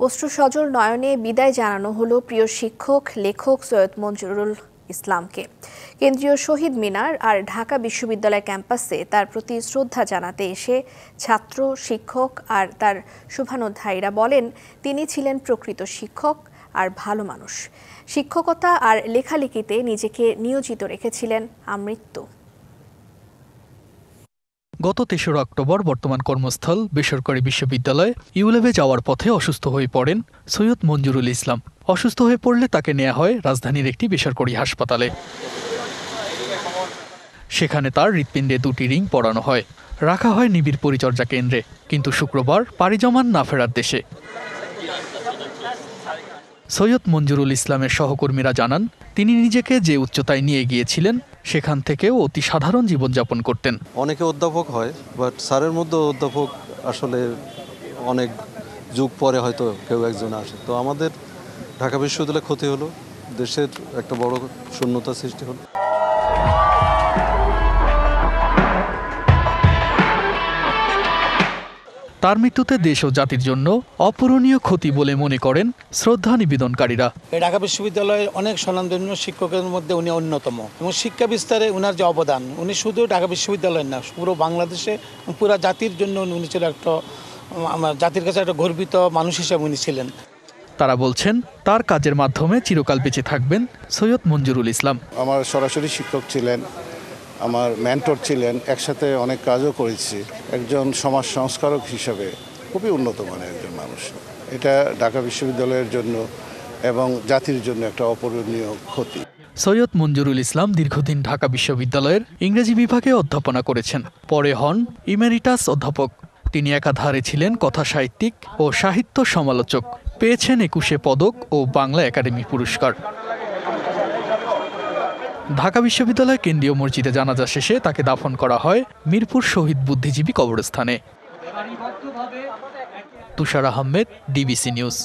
অশ্রুসজল নয়নে বিদায় জানানো হলো প্রিয় শিক্ষক লেখক সৈয়দ মঞ্জুরুল ইসলামকে। কেন্দ্রীয় শহীদ মিনার আর ঢাকা বিশ্ববিদ্যালয় ক্যাম্পাসে তার প্রতি শ্রদ্ধা জানাতে এসে ছাত্র, শিক্ষক আর তার শুভানুধ্যায়ীরা বলেন, তিনি ছিলেন প্রকৃত শিক্ষক আর ভালো মানুষ। শিক্ষকতা আর লেখালেখিতে নিজেকে নিয়োজিত রেখেছিলেন আমৃত্যু। গত ৩রা অক্টোবর বর্তমান কর্মস্থল বেসরকারি বিশ্ববিদ্যালয় ইউলেভে যাওয়ার পথে অসুস্থ হয়ে পড়েন সৈয়দ মঞ্জুরুল ইসলাম। অসুস্থ হয়ে পড়লে তাকে নেওয়া হয় রাজধানীর একটি বেসরকারি হাসপাতালে। সেখানে তার হৃৎপিণ্ডে 2টি রিং পরানো হয়, রাখা হয় নিবিড় পরিচর্যা কেন্দ্রে। কিন্তু শুক্রবার পাড়ি জমান না ফেরার দেশে। সৈয়দ মঞ্জুরুল ইসলামের সহকর্মীরা জানান, তিনি নিজেকে যে উচ্চতায় নিয়ে গিয়েছিলেন সেখান থেকেও অতি সাধারণ জীবনযাপন করতেন। অনেকে অধ্যাপক হয়, বাট স্যারের মধ্যে অধ্যাপক আসলে অনেক যুগ পরে হয়তো কেউ একজন আসে। তো আমাদের ঢাকা বিশ্ববিদ্যালয়ে ক্ষতি হলো, দেশের একটা বড় শূন্যতা সৃষ্টি হলো। তার মৃত্যুতে দেশ ও জাতির জন্য অপূরণীয় ক্ষতি বলে মনে করেন শ্রদ্ধা নিবেদনকারীরা। ঢাকা বিশ্ববিদ্যালয়ের অনেক স্বনামধন্য শিক্ষকের মধ্যে উনি অন্যতম এবং শিক্ষা বিস্তারে উনার যে অবদান, উনি শুধু ঢাকা বিশ্ববিদ্যালয়ের না, পুরো বাংলাদেশে পুরো জাতির জন্য উনি ছিল একটা, আমার জাতির কাছে একটা গর্বিত মানুষ হিসেবে উনি ছিলেন। তারা বলছেন, তার কাজের মাধ্যমে চিরকাল বেঁচে থাকবেন সৈয়দ মঞ্জুরুল ইসলাম। আমার সরাসরি শিক্ষক ছিলেন, আমার মেন্টর ছিলেন, একসাথে অনেক কাজও করেছি। একজন সমাজ সংস্কারক হিসাবে খুবই উন্নত মানের একজন মানুষ। এটা ঢাকা বিশ্ববিদ্যালয়ের জন্য এবং জাতির জন্য একটা অপূরণীয় ক্ষতি। সৈয়দ মঞ্জুরুল ইসলাম দীর্ঘদিন ঢাকা বিশ্ববিদ্যালয়ের ইংরেজি বিভাগে অধ্যাপনা করেছেন। পরে হন ইমেরিটাস অধ্যাপক। তিনি একাধারে ছিলেন কথা সাহিত্যিক ও সাহিত্য সমালোচক। পেয়েছেন 21 পদক ও বাংলা একাডেমি পুরস্কার। ঢাকা বিশ্ববিদ্যালয় কেন্দ্রীয় মসজিদে জানাজা শেষে তাকে দাফন করা হয় মিরপুর শহীদ বুদ্ধিজীবী কবরস্থানে। তুষার আহমেদ, ডিবিসি নিউজ।